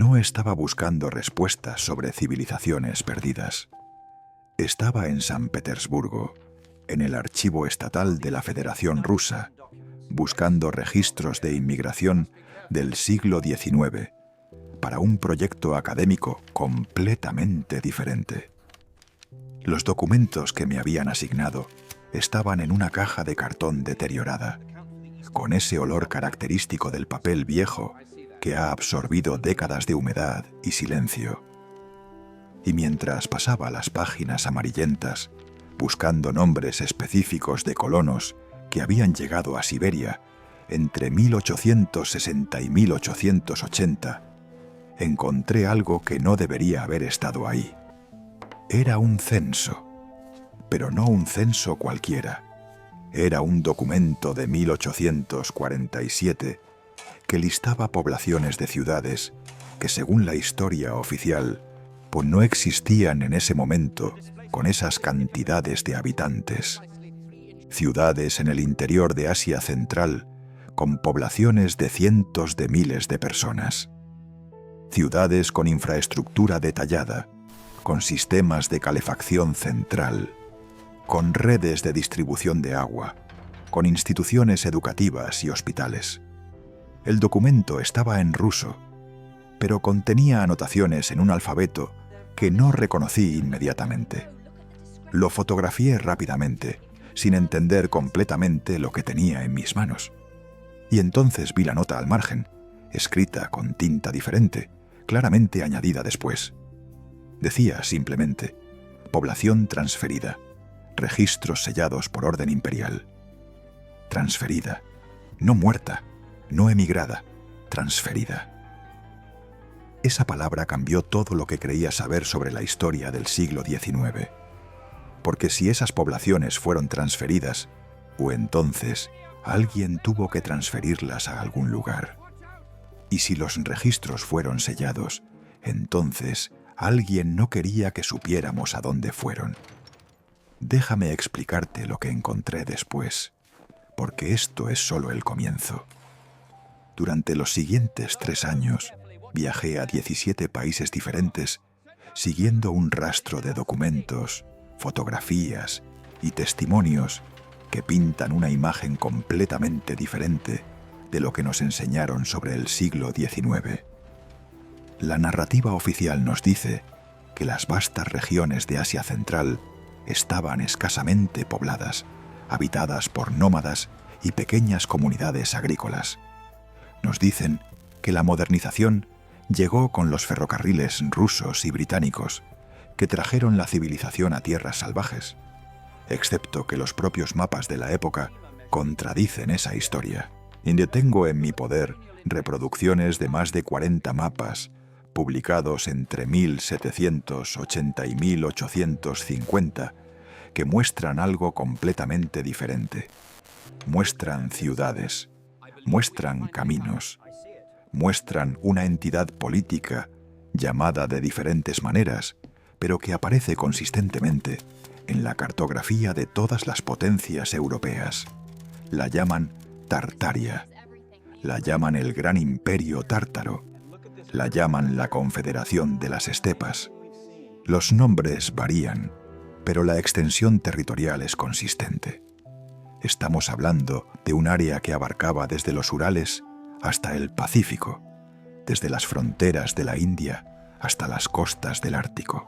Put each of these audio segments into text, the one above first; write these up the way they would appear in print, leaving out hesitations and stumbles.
no estaba buscando respuestas sobre civilizaciones perdidas. Estaba en San Petersburgo, en el Archivo Estatal de la Federación Rusa, buscando registros de inmigración del siglo XIX para un proyecto académico completamente diferente. Los documentos que me habían asignado estaban en una caja de cartón deteriorada, con ese olor característico del papel viejo que ha absorbido décadas de humedad y silencio. Y mientras pasaba las páginas amarillentas, buscando nombres específicos de colonos que habían llegado a Siberia entre 1860 y 1880, encontré algo que no debería haber estado ahí. Era un censo, pero no un censo cualquiera. Era un documento de 1847 que listaba poblaciones de ciudades que, según la historia oficial, pues no existían en ese momento con esas cantidades de habitantes. Ciudades en el interior de Asia Central con poblaciones de cientos de miles de personas. Ciudades con infraestructura detallada, con sistemas de calefacción central, con redes de distribución de agua, con instituciones educativas y hospitales. El documento estaba en ruso, pero contenía anotaciones en un alfabeto que no reconocí inmediatamente. Lo fotografié rápidamente, sin entender completamente lo que tenía en mis manos. Y entonces vi la nota al margen, escrita con tinta diferente, claramente añadida después. Decía simplemente: población transferida, registros sellados por orden imperial. Transferida, no muerta, no emigrada, transferida. Esa palabra cambió todo lo que creía saber sobre la historia del siglo XIX. Porque si esas poblaciones fueron transferidas, o entonces alguien tuvo que transferirlas a algún lugar. Y si los registros fueron sellados, entonces alguien no quería que supiéramos a dónde fueron. Déjame explicarte lo que encontré después, porque esto es solo el comienzo. Durante los siguientes 3 años, viajé a 17 países diferentes, siguiendo un rastro de documentos, fotografías y testimonios que pintan una imagen completamente diferente de lo que nos enseñaron sobre el siglo XIX. La narrativa oficial nos dice que las vastas regiones de Asia Central estaban escasamente pobladas, habitadas por nómadas y pequeñas comunidades agrícolas. Nos dicen que la modernización llegó con los ferrocarriles rusos y británicos, que trajeron la civilización a tierras salvajes, excepto que los propios mapas de la época contradicen esa historia. Y tengo en mi poder reproducciones de más de 40 mapas, publicados entre 1780 y 1850, que muestran algo completamente diferente. Muestran ciudades, muestran caminos, muestran una entidad política llamada de diferentes maneras, pero que aparece consistentemente en la cartografía de todas las potencias europeas. La llaman Tartaria, la llaman el Gran Imperio Tártaro, la llaman la Confederación de las Estepas. Los nombres varían, pero la extensión territorial es consistente. Estamos hablando de un área que abarcaba desde los Urales hasta el Pacífico, desde las fronteras de la India hasta las costas del Ártico.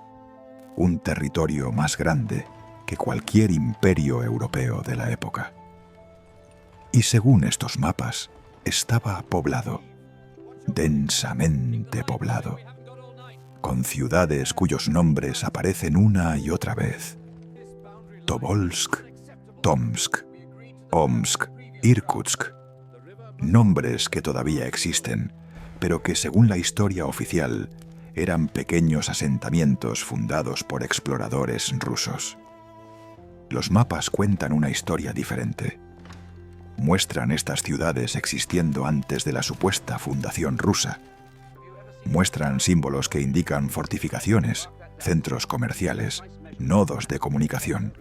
Un territorio más grande que cualquier imperio europeo de la época. Y según estos mapas, estaba poblado, densamente poblado, con ciudades cuyos nombres aparecen una y otra vez: Tobolsk, Tomsk, Omsk, Irkutsk. Nombres que todavía existen, pero que según la historia oficial eran pequeños asentamientos fundados por exploradores rusos. Los mapas cuentan una historia diferente. Muestran estas ciudades existiendo antes de la supuesta fundación rusa. Muestran símbolos que indican fortificaciones, centros comerciales, nodos de comunicación.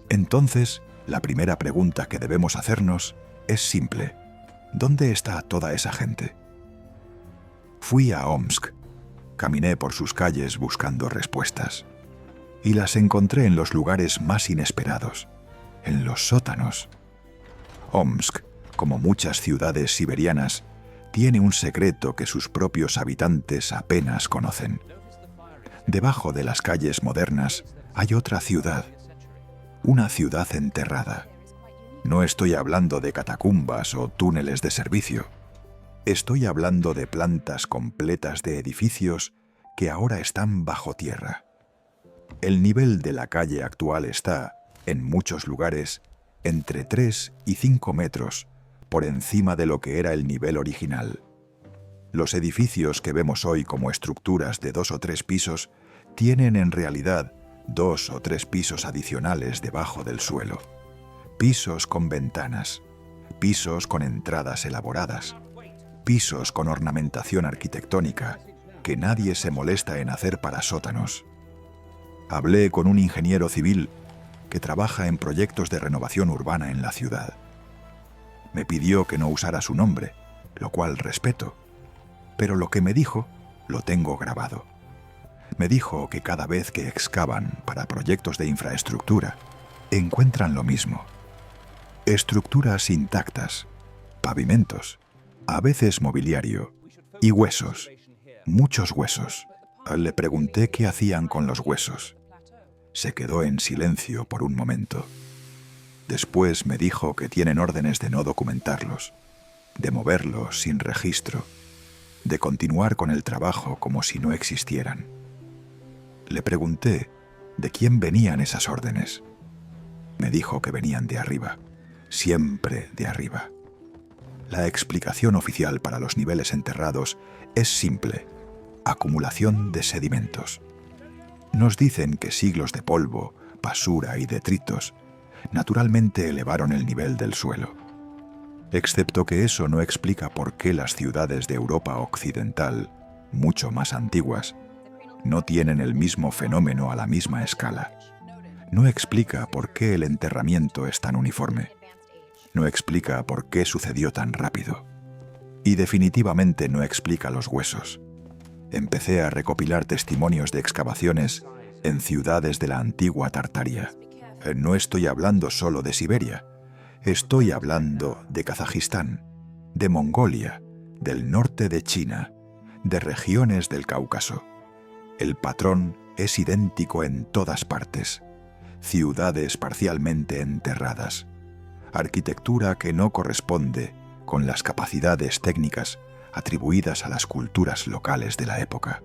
Entonces, la primera pregunta que debemos hacernos es simple: ¿dónde está toda esa gente? Fui a Omsk Caminé por sus calles buscando respuestas. Y las encontré en los lugares más inesperados, en los sótanos. Omsk, como muchas ciudades siberianas, tiene un secreto que sus propios habitantes apenas conocen. Debajo de las calles modernas hay otra ciudad, una ciudad enterrada. No estoy hablando de catacumbas o túneles de servicio. Estoy hablando de plantas completas de edificios que ahora están bajo tierra. El nivel de la calle actual está, en muchos lugares, entre 3 y 5 metros por encima de lo que era el nivel original. Los edificios que vemos hoy como estructuras de 2 o 3 pisos tienen en realidad 2 o 3 pisos adicionales debajo del suelo. Pisos con ventanas, pisos con entradas elaboradas, pisos con ornamentación arquitectónica que nadie se molesta en hacer para sótanos. Hablé con un ingeniero civil que trabaja en proyectos de renovación urbana en la ciudad. Me pidió que no usara su nombre, lo cual respeto, pero lo que me dijo lo tengo grabado. Me dijo que cada vez que excavan para proyectos de infraestructura, encuentran lo mismo. Estructuras intactas, pavimentos, a veces mobiliario, y huesos, muchos huesos. Le pregunté qué hacían con los huesos. Se quedó en silencio por un momento. Después me dijo que tienen órdenes de no documentarlos, de moverlos sin registro, de continuar con el trabajo como si no existieran. Le pregunté de quién venían esas órdenes. Me dijo que venían de arriba, siempre de arriba. La explicación oficial para los niveles enterrados es simple: acumulación de sedimentos. Nos dicen que siglos de polvo, basura y detritos naturalmente elevaron el nivel del suelo. Excepto que eso no explica por qué las ciudades de Europa occidental, mucho más antiguas, no tienen el mismo fenómeno a la misma escala. No explica por qué el enterramiento es tan uniforme. No explica por qué sucedió tan rápido. Y definitivamente no explica los huesos. Empecé a recopilar testimonios de excavaciones en ciudades de la antigua Tartaria. No estoy hablando solo de Siberia. Estoy hablando de Kazajistán, de Mongolia, del norte de China, de regiones del Cáucaso. El patrón es idéntico en todas partes. Ciudades parcialmente enterradas. Arquitectura que no corresponde con las capacidades técnicas atribuidas a las culturas locales de la época.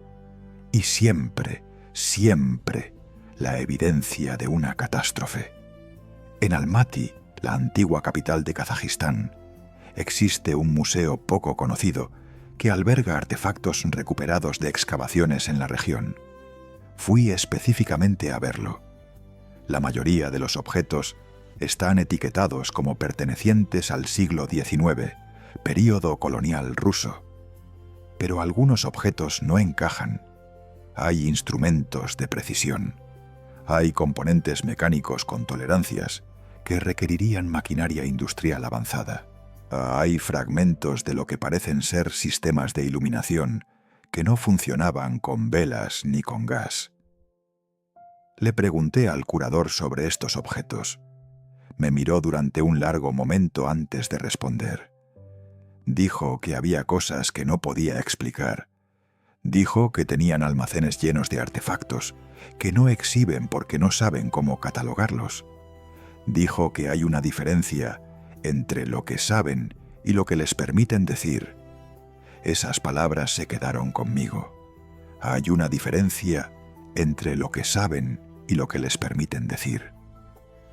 Y siempre, siempre, la evidencia de una catástrofe. En Almaty, la antigua capital de Kazajistán, existe un museo poco conocido que alberga artefactos recuperados de excavaciones en la región. Fui específicamente a verlo. La mayoría de los objetos están etiquetados como pertenecientes al siglo XIX, período colonial ruso. Pero algunos objetos no encajan. Hay instrumentos de precisión. Hay componentes mecánicos con tolerancias que requerirían maquinaria industrial avanzada. Hay fragmentos de lo que parecen ser sistemas de iluminación que no funcionaban con velas ni con gas. Le pregunté al curador sobre estos objetos. Me miró durante un largo momento antes de responder. Dijo que había cosas que no podía explicar. Dijo que tenían almacenes llenos de artefactos, que no exhiben porque no saben cómo catalogarlos. Dijo que hay una diferencia entre lo que saben y lo que les permiten decir. Esas palabras se quedaron conmigo. Hay una diferencia entre lo que saben y lo que les permiten decir.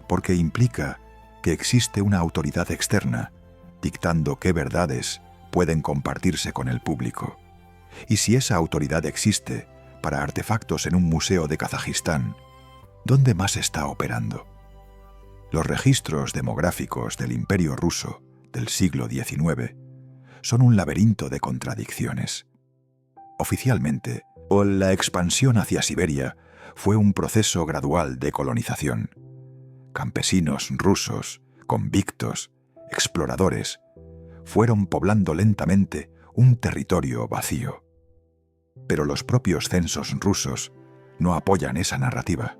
Porque implica que existe una autoridad externa dictando qué verdades pueden compartirse con el público. Y si esa autoridad existe para artefactos en un museo de Kazajistán, ¿dónde más está operando? Los registros demográficos del Imperio ruso del siglo XIX son un laberinto de contradicciones. Oficialmente, la expansión hacia Siberia fue un proceso gradual de colonización. Campesinos rusos, convictos, exploradores, fueron poblando lentamente un territorio vacío. Pero los propios censos rusos no apoyan esa narrativa.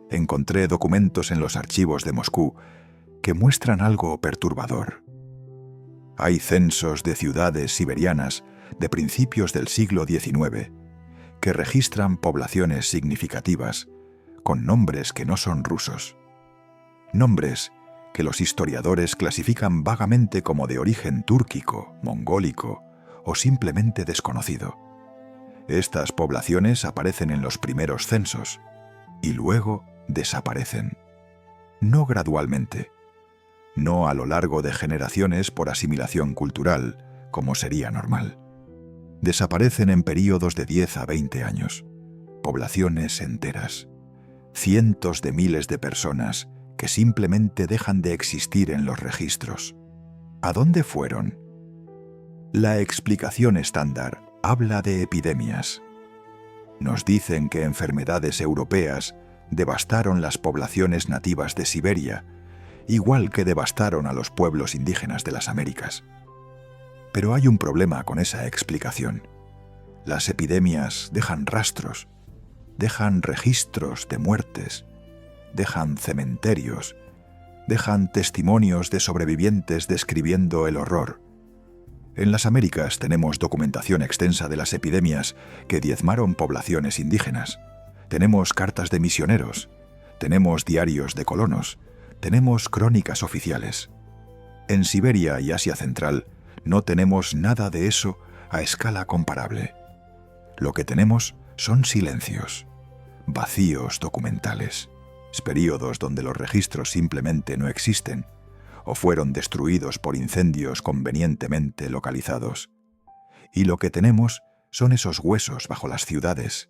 Encontré documentos en los archivos de Moscú que muestran algo perturbador. Hay censos de ciudades siberianas de principios del siglo XIX que registran poblaciones significativas con nombres que no son rusos. Nombres que los historiadores clasifican vagamente como de origen túrquico, mongólico o simplemente desconocido. Estas poblaciones aparecen en los primeros censos y luego desaparecen. No gradualmente, no a lo largo de generaciones por asimilación cultural, como sería normal. Desaparecen en períodos de 10 a 20 años. Poblaciones enteras. Cientos de miles de personas que simplemente dejan de existir en los registros. ¿A dónde fueron? La explicación estándar habla de epidemias. Nos dicen que enfermedades europeas devastaron las poblaciones nativas de Siberia, igual que devastaron a los pueblos indígenas de las Américas. Pero hay un problema con esa explicación. Las epidemias dejan rastros, dejan registros de muertes, dejan cementerios, dejan testimonios de sobrevivientes describiendo el horror. En las Américas tenemos documentación extensa de las epidemias que diezmaron poblaciones indígenas. Tenemos cartas de misioneros, tenemos diarios de colonos, tenemos crónicas oficiales. En Siberia y Asia Central no tenemos nada de eso a escala comparable. Lo que tenemos son silencios, vacíos documentales, períodos donde los registros simplemente no existen o fueron destruidos por incendios convenientemente localizados. Y lo que tenemos son esos huesos bajo las ciudades.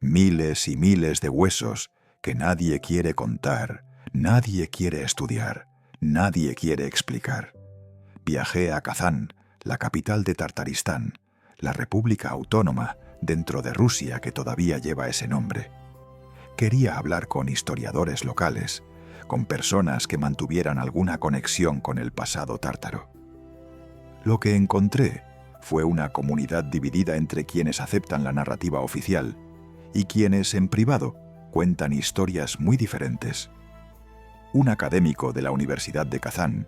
Miles y miles de huesos que nadie quiere contar, nadie quiere estudiar, nadie quiere explicar. Viajé a Kazán, la capital de Tartaristán, la república autónoma dentro de Rusia que todavía lleva ese nombre. Quería hablar con historiadores locales, con personas que mantuvieran alguna conexión con el pasado tártaro. Lo que encontré fue una comunidad dividida entre quienes aceptan la narrativa oficial y quienes, en privado, cuentan historias muy diferentes. Un académico de la Universidad de Kazán,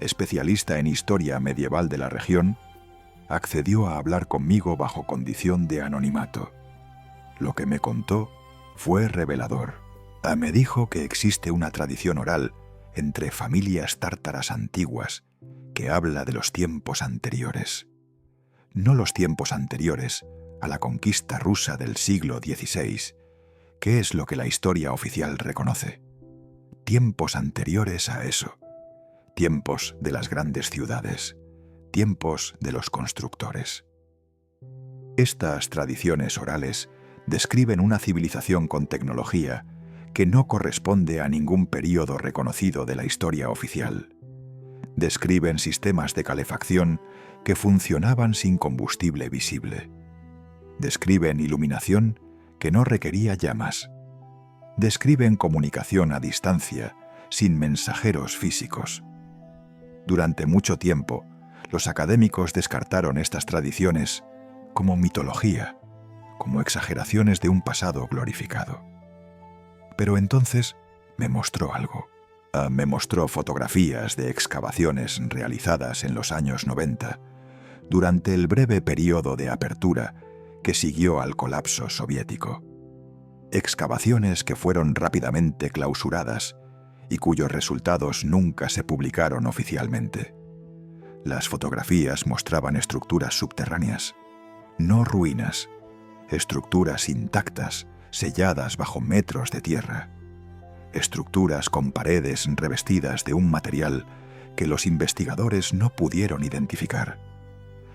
especialista en historia medieval de la región, accedió a hablar conmigo bajo condición de anonimato. Lo que me contó fue revelador. Me dijo que existe una tradición oral entre familias tártaras antiguas que habla de los tiempos anteriores. No los tiempos anteriores a la conquista rusa del siglo XVI, que es lo que la historia oficial reconoce. Tiempos anteriores a eso. Tiempos de las grandes ciudades. Tiempos de los constructores. Estas tradiciones orales describen una civilización con tecnología que no corresponde a ningún período reconocido de la historia oficial. Describen sistemas de calefacción que funcionaban sin combustible visible. Describen iluminación que no requería llamas. Describen comunicación a distancia, sin mensajeros físicos. Durante mucho tiempo, los académicos descartaron estas tradiciones como mitología, como exageraciones de un pasado glorificado. Pero entonces me mostró algo. Me mostró fotografías de excavaciones realizadas en los años 90, durante el breve periodo de apertura que siguió al colapso soviético. Excavaciones que fueron rápidamente clausuradas y cuyos resultados nunca se publicaron oficialmente. Las fotografías mostraban estructuras subterráneas, no ruinas, estructuras intactas, selladas bajo metros de tierra. Estructuras con paredes revestidas de un material que los investigadores no pudieron identificar.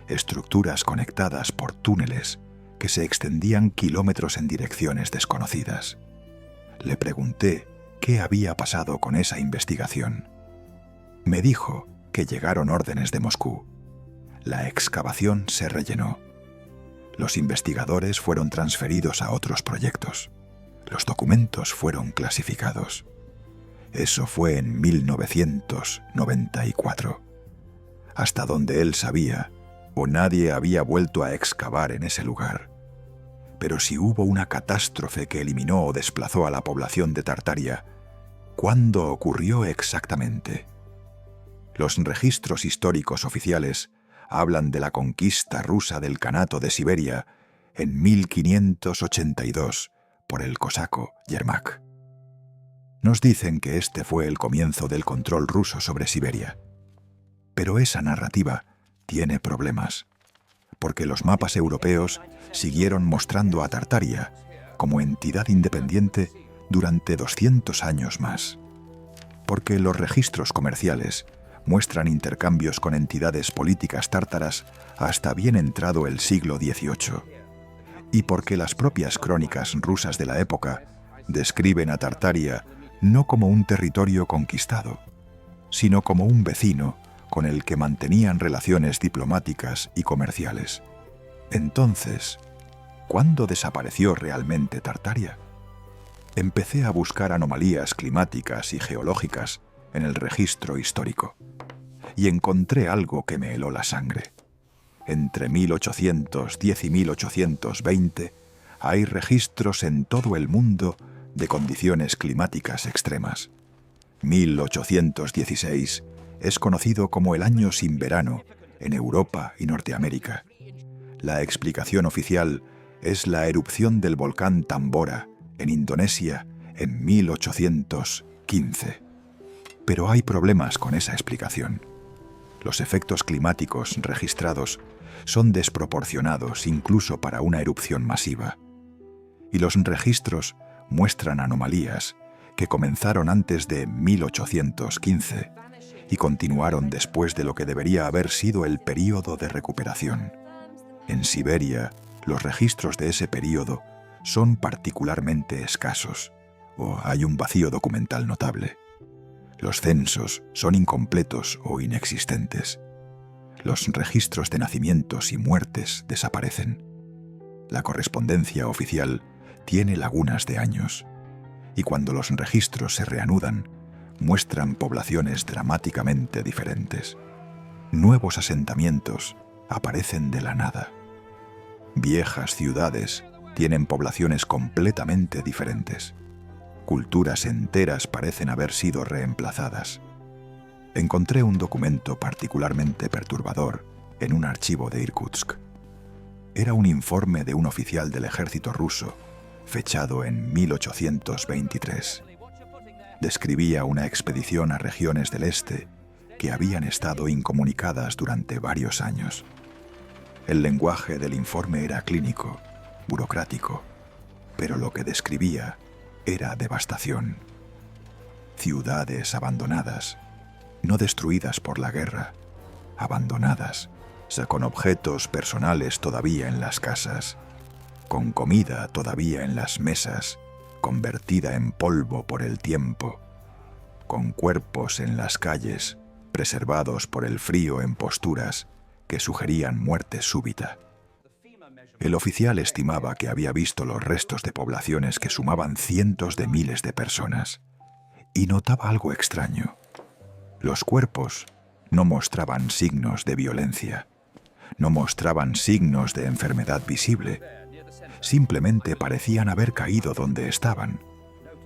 Estructuras conectadas por túneles que se extendían kilómetros en direcciones desconocidas. Le pregunté qué había pasado con esa investigación. Me dijo que llegaron órdenes de Moscú. La excavación se rellenó. Los investigadores fueron transferidos a otros proyectos. Los documentos fueron clasificados. Eso fue en 1994. Hasta donde él sabía, o nadie había vuelto a excavar en ese lugar. Pero si hubo una catástrofe que eliminó o desplazó a la población de Tartaria, ¿cuándo ocurrió exactamente? Los registros históricos oficiales hablan de la conquista rusa del Kanato de Siberia en 1582 por el cosaco Yermak. Nos dicen que este fue el comienzo del control ruso sobre Siberia. Pero esa narrativa tiene problemas, porque los mapas europeos siguieron mostrando a Tartaria como entidad independiente durante 200 años más, porque los registros comerciales muestran intercambios con entidades políticas tártaras hasta bien entrado el siglo XVIII, y porque las propias crónicas rusas de la época describen a Tartaria no como un territorio conquistado, sino como un vecino con el que mantenían relaciones diplomáticas y comerciales. Entonces, ¿cuándo desapareció realmente Tartaria? Empecé a buscar anomalías climáticas y geológicas en el registro histórico, y encontré algo que me heló la sangre. Entre 1810 y 1820 hay registros en todo el mundo de condiciones climáticas extremas. 1816 es conocido como el año sin verano en Europa y Norteamérica. La explicación oficial es la erupción del volcán Tambora en Indonesia en 1815. Pero hay problemas con esa explicación. Los efectos climáticos registrados son desproporcionados incluso para una erupción masiva. Y los registros muestran anomalías que comenzaron antes de 1815 y continuaron después de lo que debería haber sido el período de recuperación. En Siberia, los registros de ese período son particularmente escasos, o hay un vacío documental notable. Los censos son incompletos o inexistentes. Los registros de nacimientos y muertes desaparecen. La correspondencia oficial tiene lagunas de años, y cuando los registros se reanudan, muestran poblaciones dramáticamente diferentes. Nuevos asentamientos aparecen de la nada. Viejas ciudades tienen poblaciones completamente diferentes. Culturas enteras parecen haber sido reemplazadas. Encontré un documento particularmente perturbador en un archivo de Irkutsk. Era un informe de un oficial del ejército ruso, fechado en 1823. Describía una expedición a regiones del este que habían estado incomunicadas durante varios años. El lenguaje del informe era clínico, burocrático, pero lo que describía era devastación. Ciudades abandonadas, no destruidas por la guerra, abandonadas, con objetos personales todavía en las casas, con comida todavía en las mesas, convertida en polvo por el tiempo, con cuerpos en las calles, preservados por el frío en posturas que sugerían muerte súbita. El oficial estimaba que había visto los restos de poblaciones que sumaban cientos de miles de personas, y notaba algo extraño. Los cuerpos no mostraban signos de violencia, no mostraban signos de enfermedad visible, simplemente parecían haber caído donde estaban.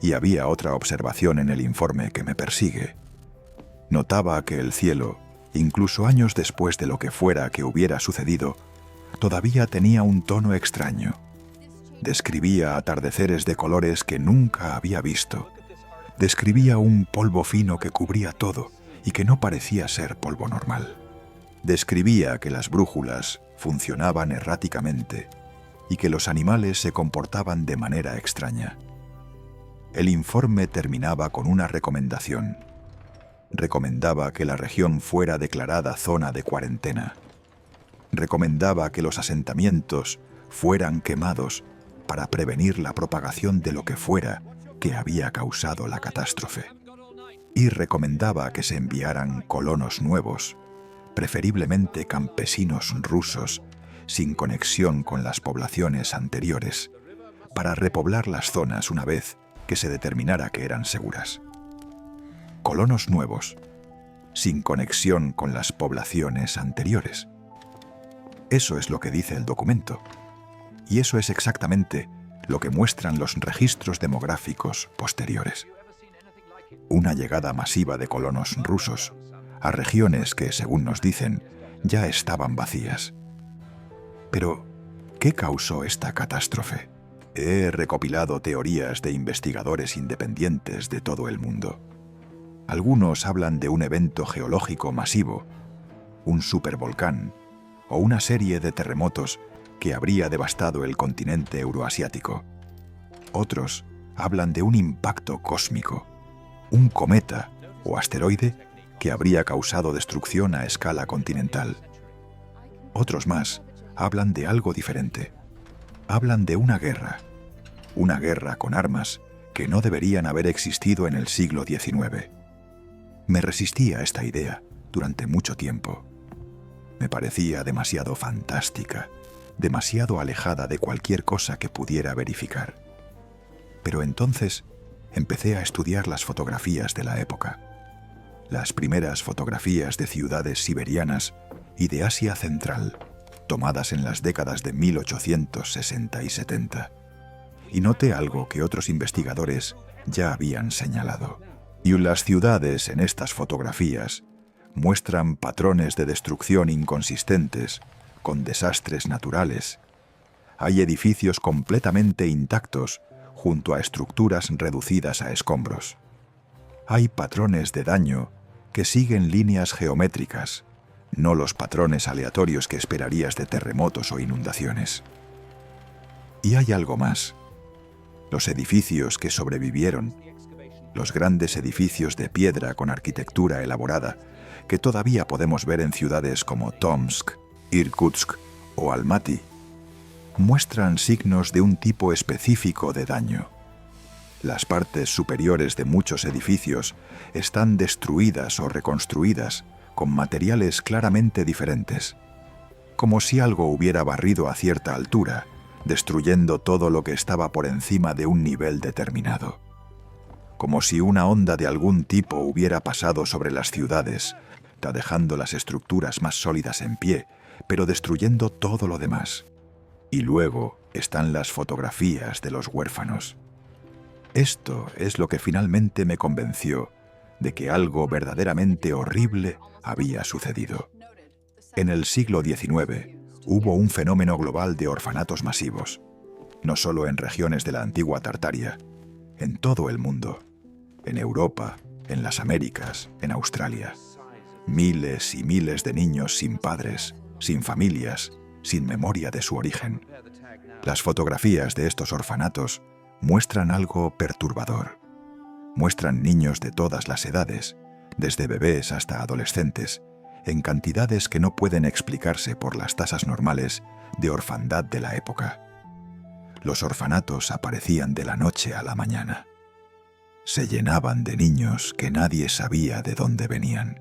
Y había otra observación en el informe que me persigue. Notaba que el cielo, incluso años después de lo que fuera que hubiera sucedido, todavía tenía un tono extraño. Describía atardeceres de colores que nunca había visto. Describía un polvo fino que cubría todo y que no parecía ser polvo normal. Describía que las brújulas funcionaban erráticamente y que los animales se comportaban de manera extraña. El informe terminaba con una recomendación. Recomendaba que la región fuera declarada zona de cuarentena. Recomendaba que los asentamientos fueran quemados para prevenir la propagación de lo que fuera que había causado la catástrofe. Y recomendaba que se enviaran colonos nuevos, preferiblemente campesinos rusos, sin conexión con las poblaciones anteriores, para repoblar las zonas una vez que se determinara que eran seguras. Colonos nuevos, sin conexión con las poblaciones anteriores. Eso es lo que dice el documento. Y eso es exactamente lo que muestran los registros demográficos posteriores. Una llegada masiva de colonos rusos a regiones que, según nos dicen, ya estaban vacías. Pero, ¿qué causó esta catástrofe? He recopilado teorías de investigadores independientes de todo el mundo. Algunos hablan de un evento geológico masivo, un supervolcán o una serie de terremotos que habría devastado el continente euroasiático. Otros hablan de un impacto cósmico, un cometa o asteroide que habría causado destrucción a escala continental. Otros más hablan de algo diferente. Hablan de una guerra con armas que no deberían haber existido en el siglo XIX. Me resistí a esta idea durante mucho tiempo. Me parecía demasiado fantástica, demasiado alejada de cualquier cosa que pudiera verificar. Pero entonces empecé a estudiar las fotografías de la época. Las primeras fotografías de ciudades siberianas y de Asia Central, tomadas en las décadas de 1860 y 70. Y noté algo que otros investigadores ya habían señalado. Y las ciudades en estas fotografías muestran patrones de destrucción inconsistentes, con desastres naturales. Hay edificios completamente intactos junto a estructuras reducidas a escombros. Hay patrones de daño que siguen líneas geométricas, no los patrones aleatorios que esperarías de terremotos o inundaciones. Y hay algo más. Los edificios que sobrevivieron, los grandes edificios de piedra con arquitectura elaborada, que todavía podemos ver en ciudades como Tomsk, Irkutsk o Almaty, muestran signos de un tipo específico de daño. Las partes superiores de muchos edificios están destruidas o reconstruidas con materiales claramente diferentes, como si algo hubiera barrido a cierta altura, destruyendo todo lo que estaba por encima de un nivel determinado. Como si una onda de algún tipo hubiera pasado sobre las ciudades, dejando las estructuras más sólidas en pie, pero destruyendo todo lo demás. Y luego están las fotografías de los huérfanos. Esto es lo que finalmente me convenció de que algo verdaderamente horrible había sucedido. En el siglo XIX hubo un fenómeno global de orfanatos masivos, no solo en regiones de la antigua Tartaria, en todo el mundo, en Europa, en las Américas, en Australia. Miles y miles de niños sin padres, sin familias, sin memoria de su origen. Las fotografías de estos orfanatos muestran algo perturbador. Muestran niños de todas las edades, desde bebés hasta adolescentes, en cantidades que no pueden explicarse por las tasas normales de orfandad de la época. Los orfanatos aparecían de la noche a la mañana. Se llenaban de niños que nadie sabía de dónde venían.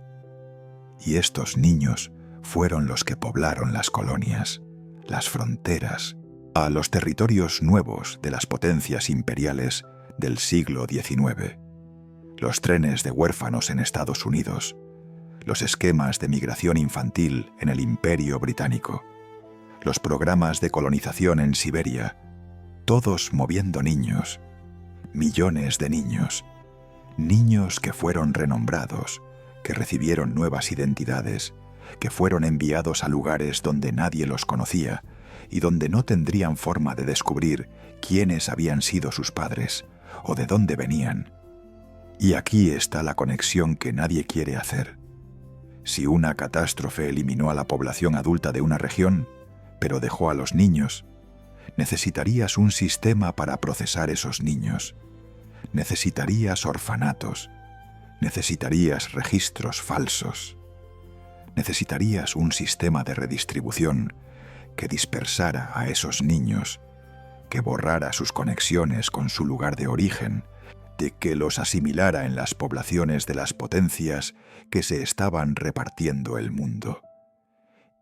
Y estos niños fueron los que poblaron las colonias, las fronteras, a los territorios nuevos de las potencias imperiales del siglo XIX. Los trenes de huérfanos en Estados Unidos, los esquemas de migración infantil en el Imperio Británico, los programas de colonización en Siberia, todos moviendo niños, millones de niños, niños que fueron renombrados, que recibieron nuevas identidades, que fueron enviados a lugares donde nadie los conocía y donde no tendrían forma de descubrir quiénes habían sido sus padres o de dónde venían. Y aquí está la conexión que nadie quiere hacer. Si una catástrofe eliminó a la población adulta de una región, pero dejó a los niños, necesitarías un sistema para procesar esos niños. Necesitarías orfanatos. Necesitarías registros falsos. Necesitarías un sistema de redistribución que dispersara a esos niños, que borrara sus conexiones con su lugar de origen, de que los asimilara en las poblaciones de las potencias que se estaban repartiendo el mundo.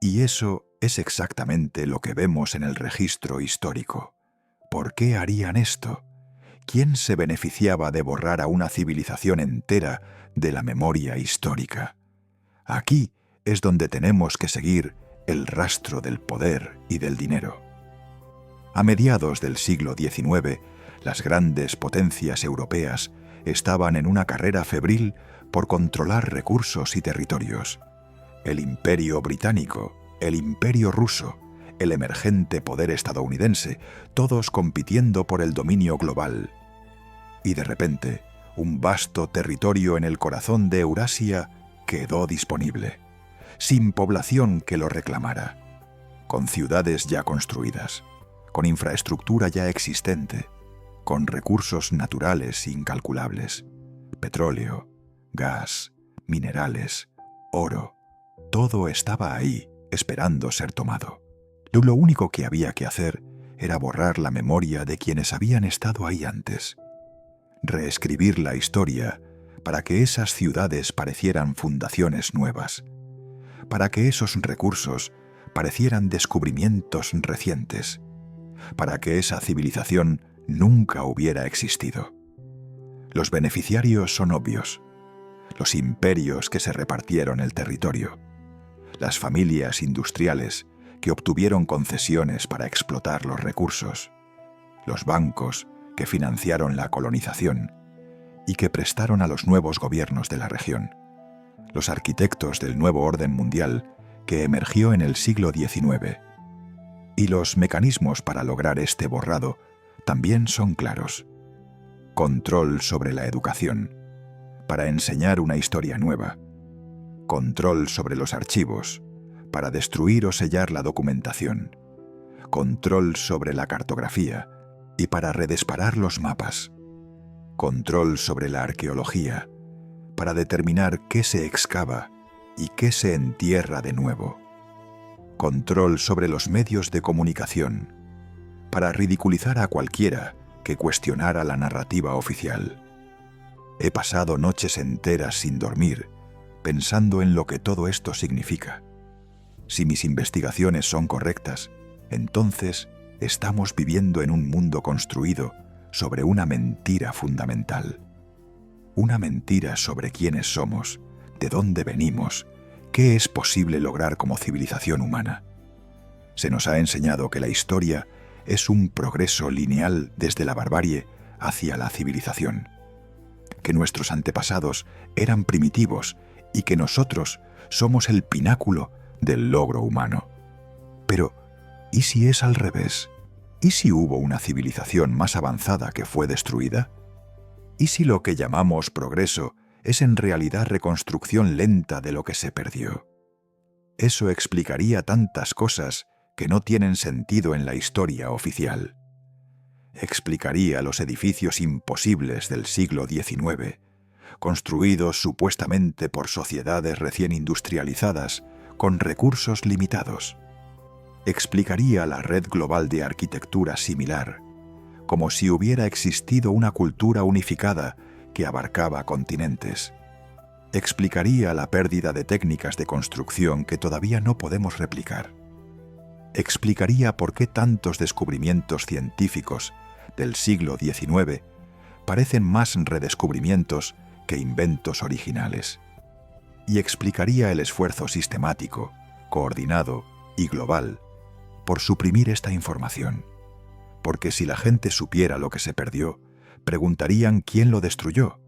Y eso es exactamente lo que vemos en el registro histórico. ¿Por qué harían esto? ¿Quién se beneficiaba de borrar a una civilización entera de la memoria histórica? Aquí es donde tenemos que seguir el rastro del poder y del dinero. A mediados del siglo XIX, las grandes potencias europeas estaban en una carrera febril por controlar recursos y territorios. El Imperio británico, el Imperio ruso, el emergente poder estadounidense, todos compitiendo por el dominio global. Y de repente, un vasto territorio en el corazón de Eurasia quedó disponible, sin población que lo reclamara, con ciudades ya construidas, con infraestructura ya existente, con recursos naturales incalculables, petróleo, gas, minerales, oro, todo estaba ahí, esperando ser tomado. Lo único que había que hacer era borrar la memoria de quienes habían estado ahí antes, reescribir la historia para que esas ciudades parecieran fundaciones nuevas, para que esos recursos parecieran descubrimientos recientes, para que esa civilización nunca hubiera existido. Los beneficiarios son obvios: los imperios que se repartieron el territorio, las familias industriales que obtuvieron concesiones para explotar los recursos, los bancos que financiaron la colonización y que prestaron a los nuevos gobiernos de la región, los arquitectos del nuevo orden mundial que emergió en el siglo XIX. Y los mecanismos para lograr este borrado también son claros. Control sobre la educación, para enseñar una historia nueva. Control sobre los archivos, para destruir o sellar la documentación. Control sobre la cartografía y para redisparar los mapas. Control sobre la arqueología, para determinar qué se excava y qué se entierra de nuevo. Control sobre los medios de comunicación, para ridiculizar a cualquiera que cuestionara la narrativa oficial. He pasado noches enteras sin dormir, pensando en lo que todo esto significa. Si mis investigaciones son correctas, entonces estamos viviendo en un mundo construido sobre una mentira fundamental. Una mentira sobre quiénes somos, de dónde venimos, qué es posible lograr como civilización humana. Se nos ha enseñado que la historia es un progreso lineal desde la barbarie hacia la civilización, que nuestros antepasados eran primitivos y que nosotros somos el pináculo del logro humano. Pero, ¿y si es al revés? ¿Y si hubo una civilización más avanzada que fue destruida? ¿Y si lo que llamamos progreso es en realidad reconstrucción lenta de lo que se perdió? Eso explicaría tantas cosas que no tienen sentido en la historia oficial. Explicaría los edificios imposibles del siglo XIX, construidos supuestamente por sociedades recién industrializadas con recursos limitados. Explicaría la red global de arquitectura similar, como si hubiera existido una cultura unificada que abarcaba continentes. Explicaría la pérdida de técnicas de construcción que todavía no podemos replicar. Explicaría por qué tantos descubrimientos científicos del siglo XIX parecen más redescubrimientos que inventos originales. Y explicaría el esfuerzo sistemático, coordinado y global por suprimir esta información. Porque si la gente supiera lo que se perdió, preguntarían quién lo destruyó.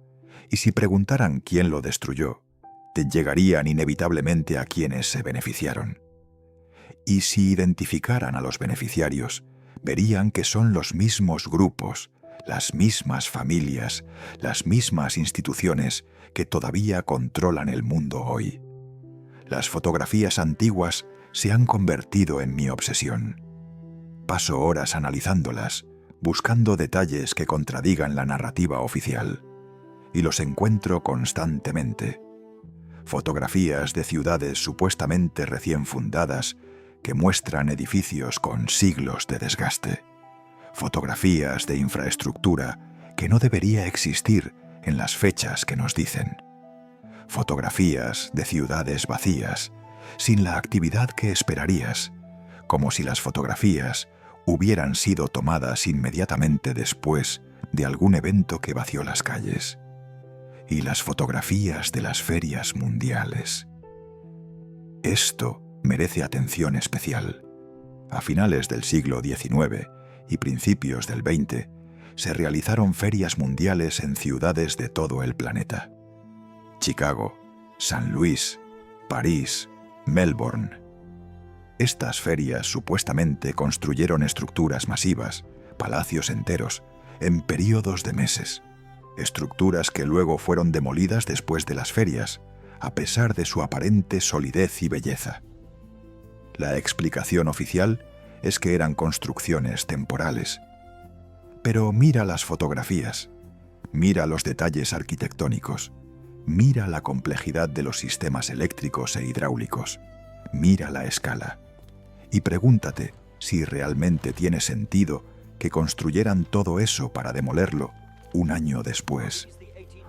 Y si preguntaran quién lo destruyó, llegarían inevitablemente a quienes se beneficiaron. Y si identificaran a los beneficiarios, verían que son los mismos grupos, las mismas familias, las mismas instituciones que todavía controlan el mundo hoy. Las fotografías antiguas se han convertido en mi obsesión. Paso horas analizándolas, buscando detalles que contradigan la narrativa oficial, y los encuentro constantemente. Fotografías de ciudades supuestamente recién fundadas que muestran edificios con siglos de desgaste. Fotografías de infraestructura que no debería existir en las fechas que nos dicen. Fotografías de ciudades vacías, sin la actividad que esperarías, como si las fotografías hubieran sido tomadas inmediatamente después de algún evento que vació las calles. Y las fotografías de las ferias mundiales. Esto merece atención especial. A finales del siglo XIX y principios del XX, se realizaron ferias mundiales en ciudades de todo el planeta. Chicago, San Luis, París, Melbourne. Estas ferias supuestamente construyeron estructuras masivas, palacios enteros, en períodos de meses. Estructuras que luego fueron demolidas después de las ferias, a pesar de su aparente solidez y belleza. La explicación oficial es que eran construcciones temporales. Pero mira las fotografías, mira los detalles arquitectónicos, mira la complejidad de los sistemas eléctricos e hidráulicos, mira la escala, y pregúntate si realmente tiene sentido que construyeran todo eso para demolerlo un año después,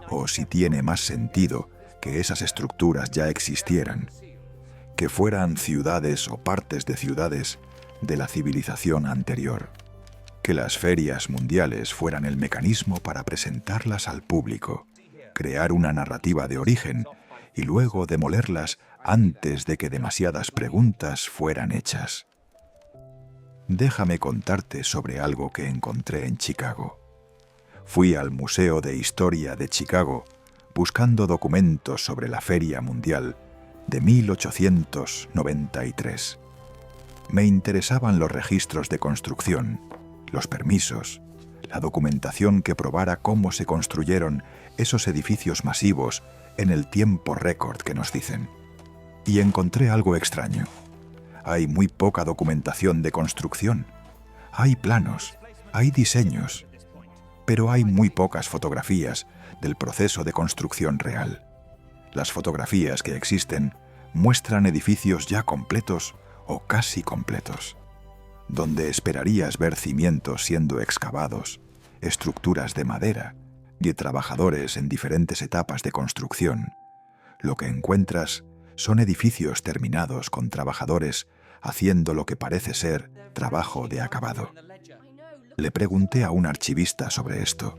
o si tiene más sentido que esas estructuras ya existieran, que fueran ciudades o partes de ciudades de la civilización anterior, que las ferias mundiales fueran el mecanismo para presentarlas al público, crear una narrativa de origen y luego demolerlas antes de que demasiadas preguntas fueran hechas. Déjame contarte sobre algo que encontré en Chicago. Fui al Museo de Historia de Chicago buscando documentos sobre la Feria Mundial de 1893. Me interesaban los registros de construcción, los permisos, la documentación que probara cómo se construyeron esos edificios masivos en el tiempo récord que nos dicen. Y encontré algo extraño. Hay muy poca documentación de construcción. Hay planos, hay diseños, pero hay muy pocas fotografías del proceso de construcción real. Las fotografías que existen muestran edificios ya completos o casi completos, donde esperarías ver cimientos siendo excavados, estructuras de madera y trabajadores en diferentes etapas de construcción. Lo que encuentras son edificios terminados con trabajadores haciendo lo que parece ser trabajo de acabado. Le pregunté a un archivista sobre esto.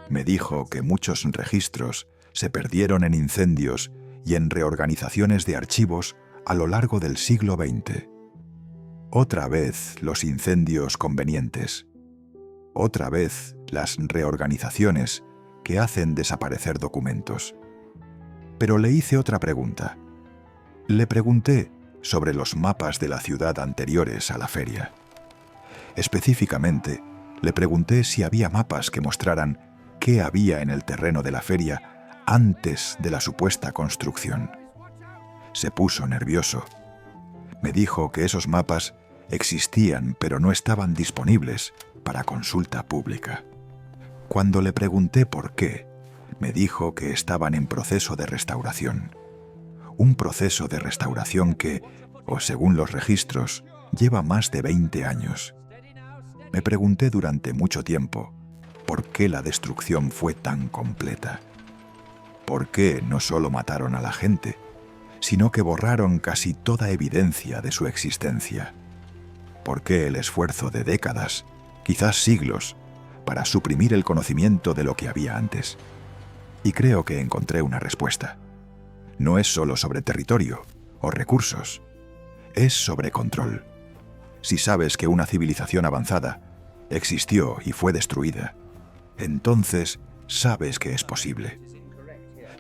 Me dijo que muchos registros se perdieron en incendios y en reorganizaciones de archivos a lo largo del siglo XX. Otra vez los incendios convenientes. Otra vez las reorganizaciones que hacen desaparecer documentos. Pero le hice otra pregunta. Le pregunté sobre los mapas de la ciudad anteriores a la feria. Específicamente, le pregunté si había mapas que mostraran qué había en el terreno de la feria antes de la supuesta construcción. Se puso nervioso. Me dijo que esos mapas existían, pero no estaban disponibles para consulta pública. Cuando le pregunté por qué, me dijo que estaban en proceso de restauración. Un proceso de restauración que, o según los registros, lleva más de 20 años. Me pregunté durante mucho tiempo por qué la destrucción fue tan completa. ¿Por qué no solo mataron a la gente, sino que borraron casi toda evidencia de su existencia? ¿Por qué el esfuerzo de décadas, quizás siglos, para suprimir el conocimiento de lo que había antes? Y creo que encontré una respuesta. No es solo sobre territorio o recursos, es sobre control. Si sabes que una civilización avanzada existió y fue destruida, entonces sabes que es posible.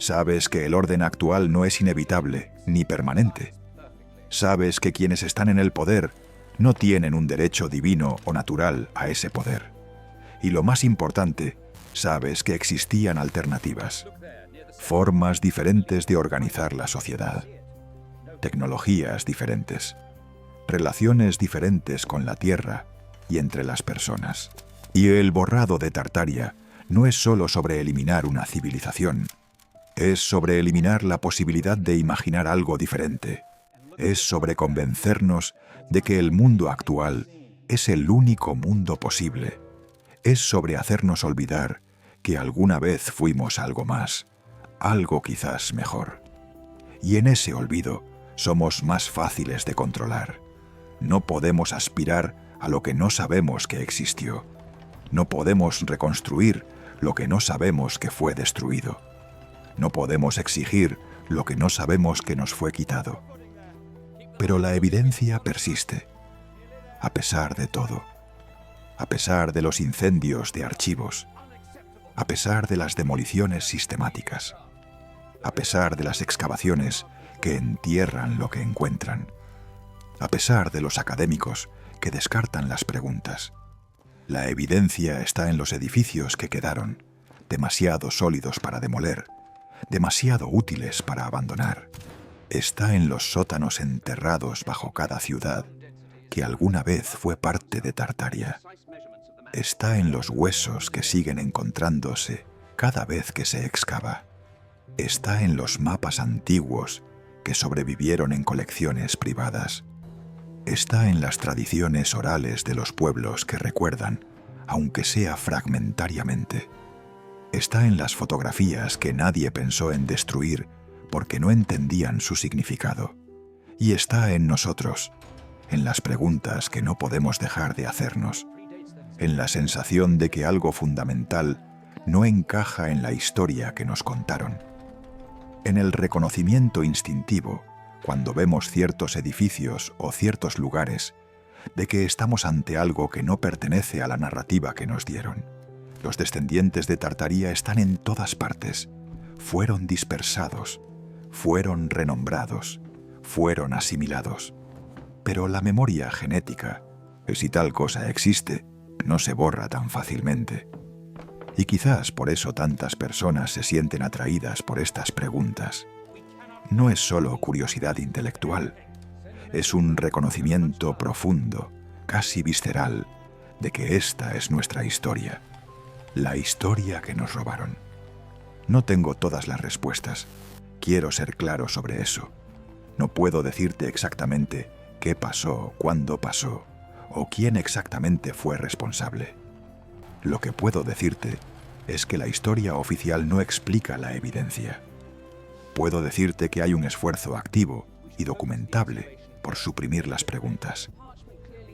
Sabes que el orden actual no es inevitable ni permanente. Sabes que quienes están en el poder no tienen un derecho divino o natural a ese poder. Y lo más importante, sabes que existían alternativas, formas diferentes de organizar la sociedad, tecnologías diferentes, relaciones diferentes con la tierra y entre las personas. Y el borrado de Tartaria no es solo sobre eliminar una civilización, es sobre eliminar la posibilidad de imaginar algo diferente. Es sobre convencernos de que el mundo actual es el único mundo posible. Es sobre hacernos olvidar que alguna vez fuimos algo más, algo quizás mejor. Y en ese olvido somos más fáciles de controlar. No podemos aspirar a lo que no sabemos que existió. No podemos reconstruir lo que no sabemos que fue destruido. No podemos exigir lo que no sabemos que nos fue quitado. Pero la evidencia persiste, a pesar de todo, a pesar de los incendios de archivos, a pesar de las demoliciones sistemáticas, a pesar de las excavaciones que entierran lo que encuentran, a pesar de los académicos que descartan las preguntas. La evidencia está en los edificios que quedaron, demasiado sólidos para demoler, demasiado útiles para abandonar. Está en los sótanos enterrados bajo cada ciudad que alguna vez fue parte de Tartaria. Está en los huesos que siguen encontrándose cada vez que se excava. Está en los mapas antiguos que sobrevivieron en colecciones privadas. Está en las tradiciones orales de los pueblos que recuerdan, aunque sea fragmentariamente. Está en las fotografías que nadie pensó en destruir porque no entendían su significado. Y está en nosotros, en las preguntas que no podemos dejar de hacernos, en la sensación de que algo fundamental no encaja en la historia que nos contaron, en el reconocimiento instintivo cuando vemos ciertos edificios o ciertos lugares de que estamos ante algo que no pertenece a la narrativa que nos dieron. Los descendientes de Tartaria están en todas partes. Fueron dispersados, fueron renombrados, fueron asimilados. Pero la memoria genética, si tal cosa existe, no se borra tan fácilmente. Y quizás por eso tantas personas se sienten atraídas por estas preguntas. No es solo curiosidad intelectual, es un reconocimiento profundo, casi visceral, de que esta es nuestra historia, la historia que nos robaron. No tengo todas las respuestas, quiero ser claro sobre eso. No puedo decirte exactamente qué pasó, cuándo pasó, o quién exactamente fue responsable. Lo que puedo decirte es que la historia oficial no explica la evidencia. Puedo decirte que hay un esfuerzo activo y documentable por suprimir las preguntas.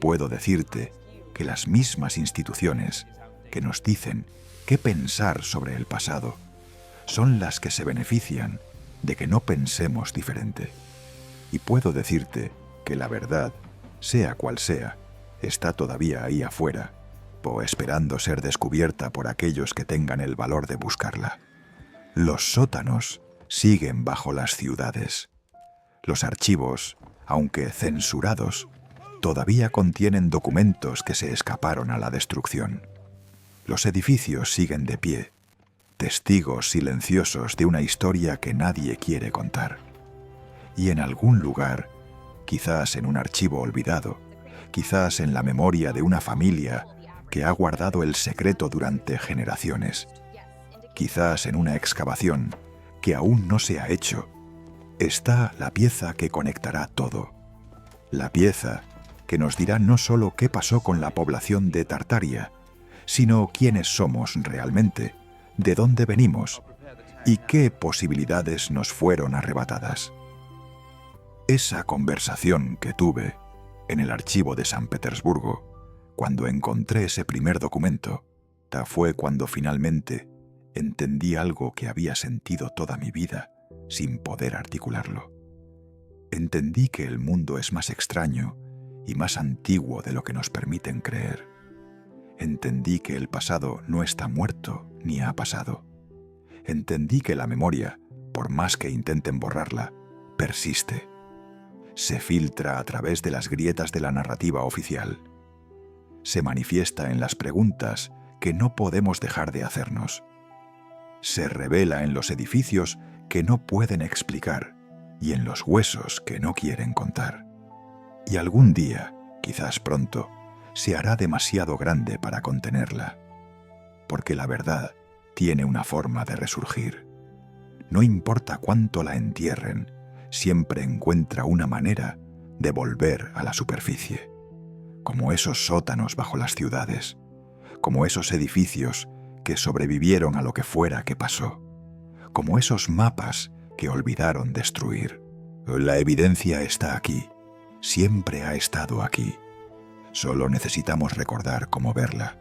Puedo decirte que las mismas instituciones que nos dicen qué pensar sobre el pasado son las que se benefician de que no pensemos diferente. Y puedo decirte que la verdad, sea cual sea, está todavía ahí afuera, o esperando ser descubierta por aquellos que tengan el valor de buscarla. Los sótanos siguen bajo las ciudades. Los archivos, aunque censurados, todavía contienen documentos que se escaparon a la destrucción. Los edificios siguen de pie, testigos silenciosos de una historia que nadie quiere contar. Y en algún lugar, quizás en un archivo olvidado, quizás en la memoria de una familia que ha guardado el secreto durante generaciones, quizás en una excavación que aún no se ha hecho, está la pieza que conectará todo. La pieza que nos dirá no solo qué pasó con la población de Tartaria, sino quiénes somos realmente, de dónde venimos y qué posibilidades nos fueron arrebatadas. Esa conversación que tuve en el archivo de San Petersburgo, cuando encontré ese primer documento, fue cuando finalmente entendí algo que había sentido toda mi vida sin poder articularlo. Entendí que el mundo es más extraño y más antiguo de lo que nos permiten creer. Entendí que el pasado no está muerto ni ha pasado. Entendí que la memoria, por más que intenten borrarla, persiste. Se filtra a través de las grietas de la narrativa oficial. Se manifiesta en las preguntas que no podemos dejar de hacernos. Se revela en los edificios que no pueden explicar y en los huesos que no quieren contar. Y algún día, quizás pronto, se hará demasiado grande para contenerla, porque la verdad tiene una forma de resurgir. No importa cuánto la entierren, siempre encuentra una manera de volver a la superficie, como esos sótanos bajo las ciudades, como esos edificios que sobrevivieron a lo que fuera que pasó, como esos mapas que olvidaron destruir. La evidencia está aquí, siempre ha estado aquí. Solo necesitamos recordar cómo verla.